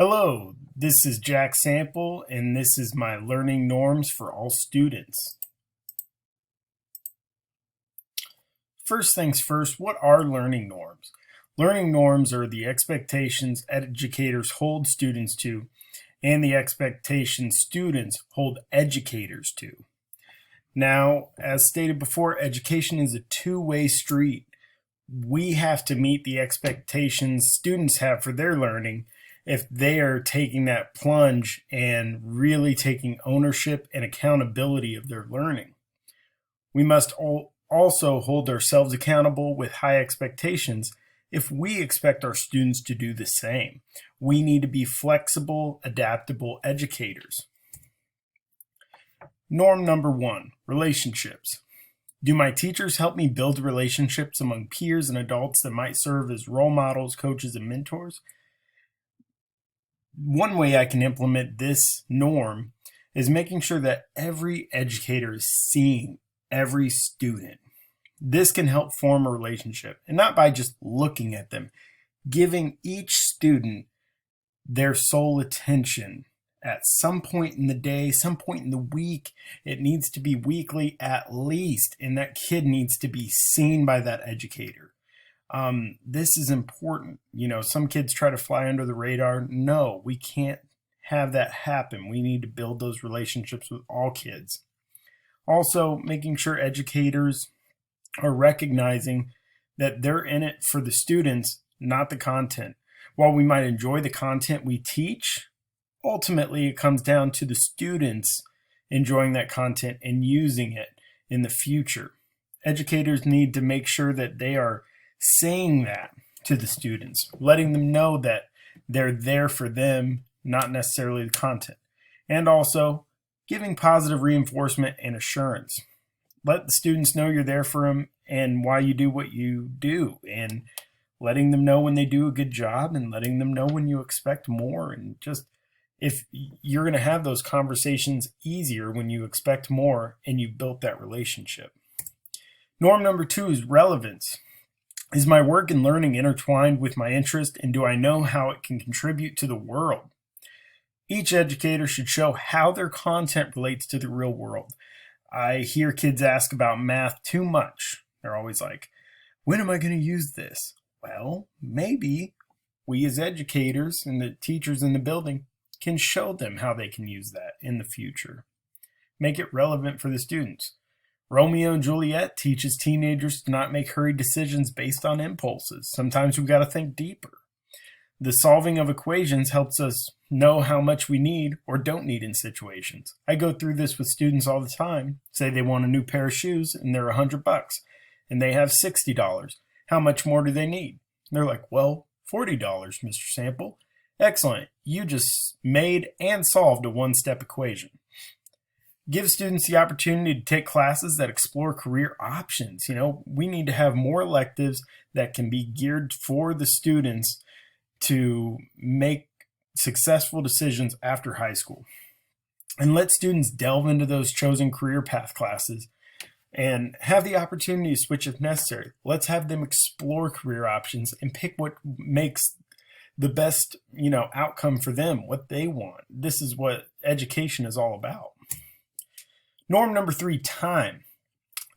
Hello, this is Jack Sampel, and this is my learning norms for all students. First things first, what are learning norms? Learning norms are the expectations educators hold students to and the expectations students hold educators to. Now, as stated before, education is a two-way street. We have to meet the expectations students have for their learning if they are taking that plunge and really taking ownership and accountability of their learning. We must also hold ourselves accountable with high expectations if we expect our students to do the same. We need to be flexible, adaptable educators. Norm number 1, relationships. Do my teachers help me build relationships among peers and adults that might serve as role models, coaches, and mentors? One way I can implement this norm is making sure that every educator is seeing every student. This can help form a relationship, and not by just looking at them, giving each student their sole attention at some point in the day, some point in the week. It needs to be weekly at least, and that kid needs to be seen by that educator. This is important. Some kids try to fly under the radar. No, we can't have that happen. We need to build those relationships with all kids. Also, making sure educators are recognizing that they're in it for the students, not the content. While we might enjoy the content we teach, ultimately it comes down to the students enjoying that content and using it in the future. Educators need to make sure that they are saying that to the students, letting them know that they're there for them, not necessarily the content. And also giving positive reinforcement and assurance. Let the students know you're there for them and why you do what you do, and letting them know when they do a good job and letting them know when you expect more. And just, if you're going to have those conversations easier when you expect more and you've built that relationship. Norm number 2 is relevance. Is my work and learning intertwined with my interest, and do I know how it can contribute to the world? Each educator should show how their content relates to the real world. I hear kids ask about math too much. They're always like, when am I going to use this? Well, maybe we as educators and the teachers in the building can show them how they can use that in the future. Make it relevant for the students. Romeo and Juliet teaches teenagers to not make hurried decisions based on impulses. Sometimes we've got to think deeper. The solving of equations helps us know how much we need or don't need in situations. I go through this with students all the time. Say they want a new pair of shoes and they're $100 and they have $60. How much more do they need? They're like, well, $40, Mr. Sample. Excellent. You just made and solved a one-step equation. Give students the opportunity to take classes that explore career options. We need to have more electives that can be geared for the students to make successful decisions after high school. And let students delve into those chosen career path classes and have the opportunity to switch if necessary. Let's have them explore career options and pick what makes the best, outcome for them, what they want. This is what education is all about. Norm number 3, time.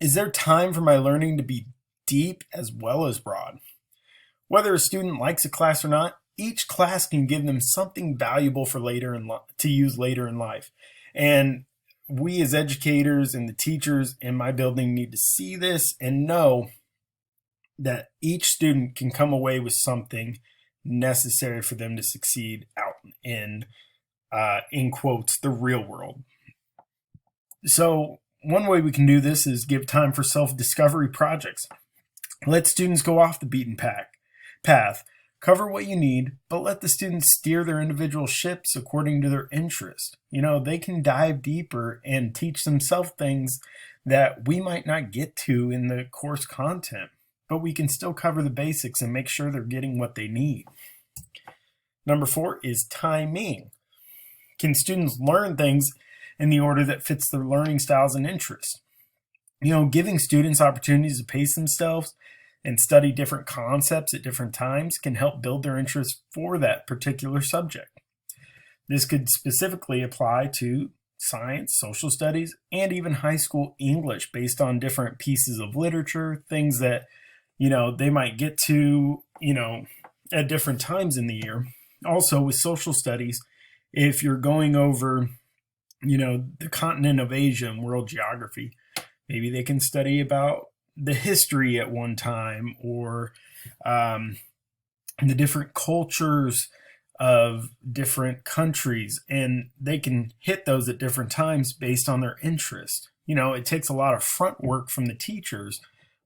Is there time for my learning to be deep as well as broad? Whether a student likes a class or not, each class can give them something valuable for to use later in life. And we as educators and the teachers in my building need to see this and know that each student can come away with something necessary for them to succeed out in quotes, the real world. So one way we can do this is give time for self-discovery projects. Let students go off the beaten path. Cover what you need, but let the students steer their individual ships according to their interest. They can dive deeper and teach themselves things that we might not get to in the course content, but we can still cover the basics and make sure they're getting what they need. Number 4 is timing. Can students learn things in the order that fits their learning styles and interests? Giving students opportunities to pace themselves and study different concepts at different times can help build their interest for that particular subject. This could specifically apply to science, social studies, and even high school English based on different pieces of literature, things that, they might get to, at different times in the year. Also with social studies, if you're going over, the continent of Asia and world geography, maybe they can study about the history at one time, or the different cultures of different countries, and they can hit those at different times based on their interest. It takes a lot of front work from the teachers,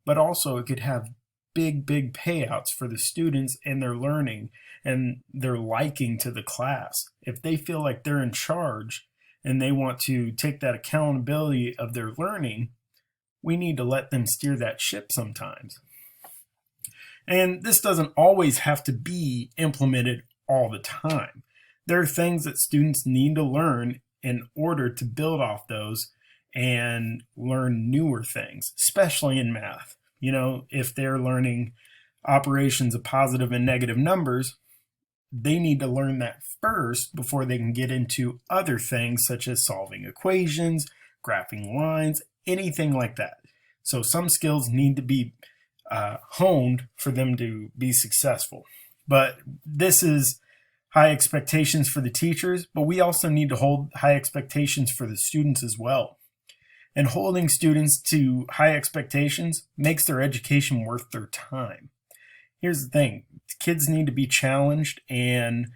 but also it could have big payouts for the students and their learning and their liking to the class. If they feel like they're in charge and they want to take that accountability of their learning, we need to let them steer that ship sometimes. And this doesn't always have to be implemented all the time. There are things that students need to learn in order to build off those and learn newer things, especially in math. If they're learning operations of positive and negative numbers, they need to learn that first before they can get into other things such as solving equations, graphing lines, anything like that. So some skills need to be honed for them to be successful. But this is high expectations for the teachers, but we also need to hold high expectations for the students as well. And holding students to high expectations makes their education worth their time. Here's the thing, kids need to be challenged, and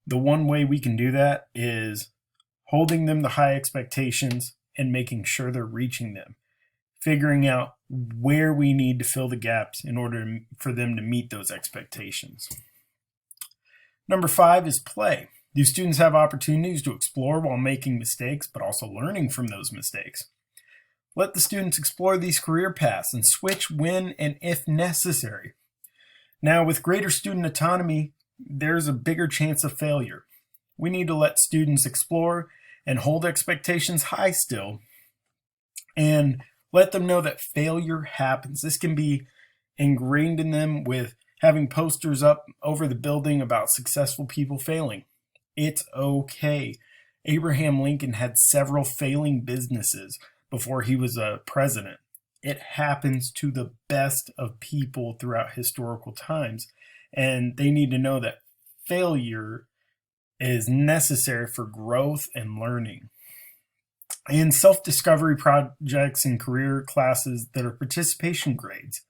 the one way we can do that is holding them to high expectations and making sure they're reaching them, figuring out where we need to fill the gaps in order for them to meet those expectations. Number 5 is play. Do students have opportunities to explore while making mistakes, but also learning from those mistakes? Let the students explore these career paths and switch when and if necessary. Now, with greater student autonomy, there's a bigger chance of failure. We need to let students explore and hold expectations high still, and let them know that failure happens. This can be ingrained in them with having posters up over the building about successful people failing. It's okay. Abraham Lincoln had several failing businesses before he was a president. It happens to the best of people throughout historical times, and they need to know that failure is necessary for growth and learning. And self-discovery projects and career classes that are participation grades.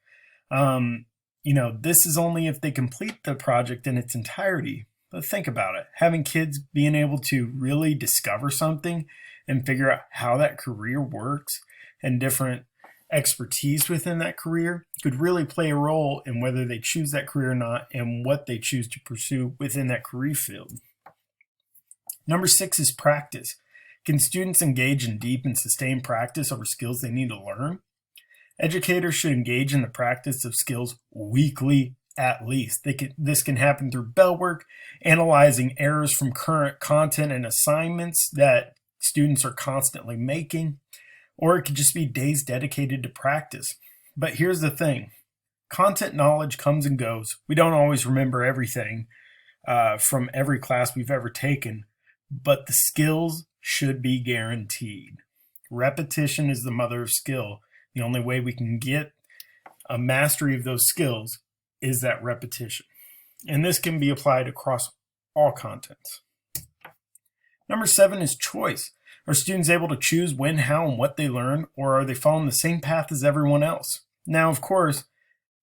This is only if they complete the project in its entirety. But think about it. Having kids being able to really discover something and figure out how that career works and different expertise within that career could really play a role in whether they choose that career or not and what they choose to pursue within that career field. Number 6 is practice. Can students engage in deep and sustained practice over skills they need to learn? Educators should engage in the practice of skills weekly at least. This can happen through bell work, analyzing errors from current content and assignments that students are constantly making, or it could just be days dedicated to practice. But here's the thing. Content knowledge comes and goes. We don't always remember everything from every class we've ever taken, but the skills should be guaranteed. Repetition is the mother of skill. The only way we can get a mastery of those skills is that repetition. And this can be applied across all contents. Number 7 is choice. Are students able to choose when, how, and what they learn, or are they following the same path as everyone else? Now, of course,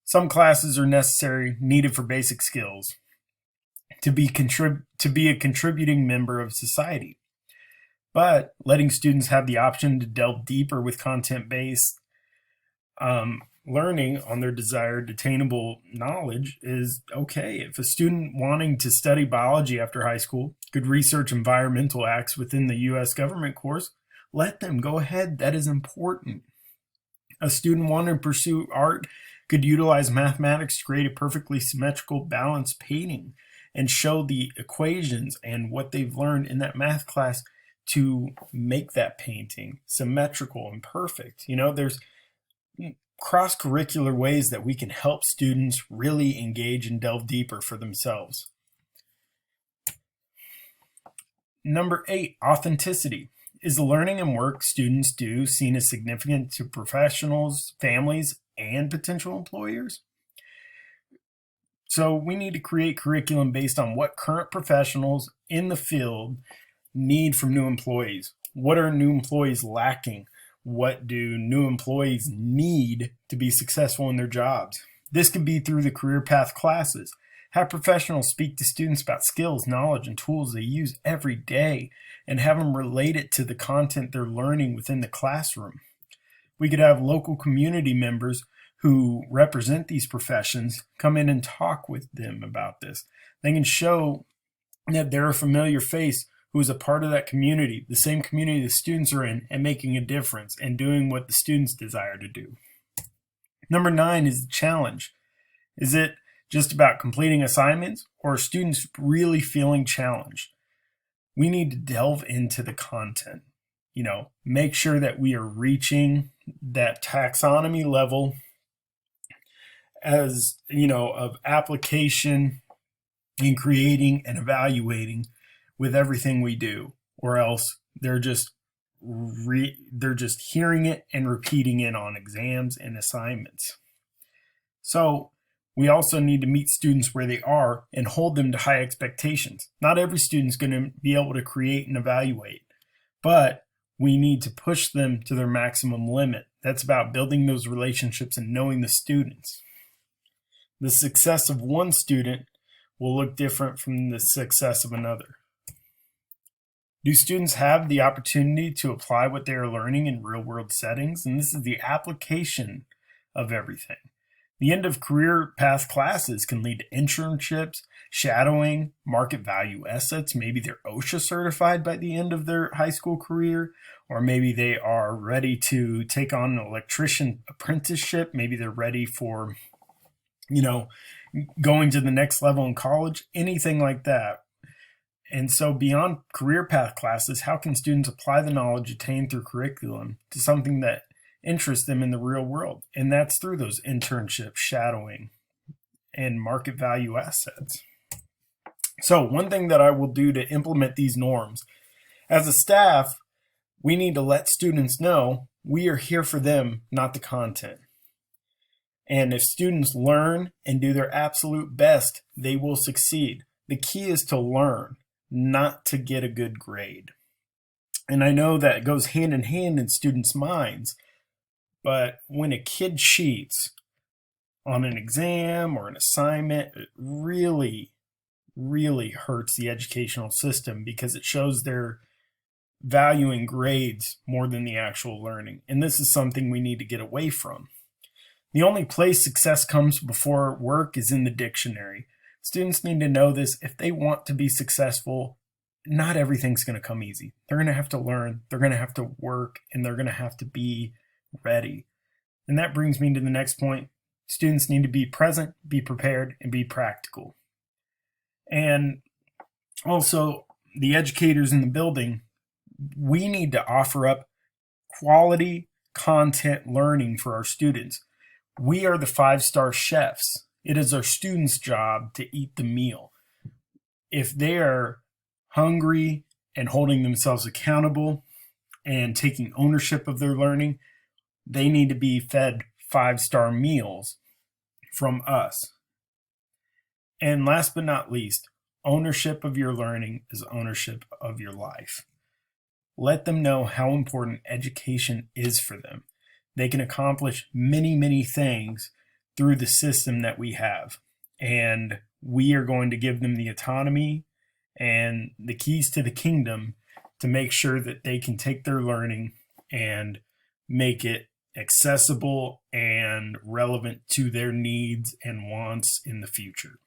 some classes are necessary, needed for basic skills to be a contributing member of society. But letting students have the option to delve deeper with content-based learning on their desired attainable knowledge is okay. If a student wanting to study biology after high school could research environmental acts within the U.S. government course, let them go ahead. That is important. A student wanting to pursue art could utilize mathematics to create a perfectly symmetrical, balanced painting and show the equations and what they've learned in that math class to make that painting symmetrical and perfect. There's cross-curricular ways that we can help students really engage and delve deeper for themselves. Number 8, authenticity. Is the learning and work students do seen as significant to professionals, families, and potential employers? So we need to create curriculum based on what current professionals in the field need from new employees. What are new employees lacking? What do new employees need to be successful in their jobs? This could be through the career path classes. Have professionals speak to students about skills, knowledge, and tools they use every day, and have them relate it to the content they're learning within the classroom. We could have local community members who represent these professions come in and talk with them about this. They can show that they're a familiar face who is a part of that community, the same community the students are in, and making a difference and doing what the students desire to do. Number 9 is the challenge. Is it just about completing assignments, or are students really feeling challenged? We need to delve into the content. Make sure that we are reaching that taxonomy level of application in creating and evaluating with everything we do, or else they're just hearing it and repeating it on exams and assignments. So we also need to meet students where they are and hold them to high expectations. Not every student's going to be able to create and evaluate, but we need to push them to their maximum limit. That's about building those relationships and knowing the students. The success of one student will look different from the success of another. Do students have the opportunity to apply what they are learning in real-world settings? And this is the application of everything. The end of career path classes can lead to internships, shadowing, market value assets. Maybe they're OSHA certified by the end of their high school career, or maybe they are ready to take on an electrician apprenticeship. Maybe they're ready for, going to the next level in college, anything like that. And so beyond career path classes, how can students apply the knowledge attained through curriculum to something that interests them in the real world? And that's through those internships, shadowing, and market value assets. So one thing that I will do to implement these norms, as a staff, we need to let students know we are here for them, not the content. And if students learn and do their absolute best, they will succeed. The key is to learn, not to get a good grade. And I know that goes hand in hand in students' minds, but when a kid cheats on an exam or an assignment, it really, really hurts the educational system because it shows they're valuing grades more than the actual learning. And this is something we need to get away from. The only place success comes before work is in the dictionary. Students need to know this. If they want to be successful, not everything's going to come easy. They're going to have to learn, they're going to have to work, and they're going to have to be ready. And that brings me to the next point. Students need to be present, be prepared, and be practical. And also, the educators in the building, we need to offer up quality content learning for our students. We are the 5-star chefs. It is our students' job to eat the meal. If they are hungry and holding themselves accountable and taking ownership of their learning, they need to be fed 5-star meals from us. And last but not least, ownership of your learning is ownership of your life. Let them know how important education is for them. They can accomplish many, many things through the system that we have. And we are going to give them the autonomy and the keys to the kingdom to make sure that they can take their learning and make it accessible and relevant to their needs and wants in the future.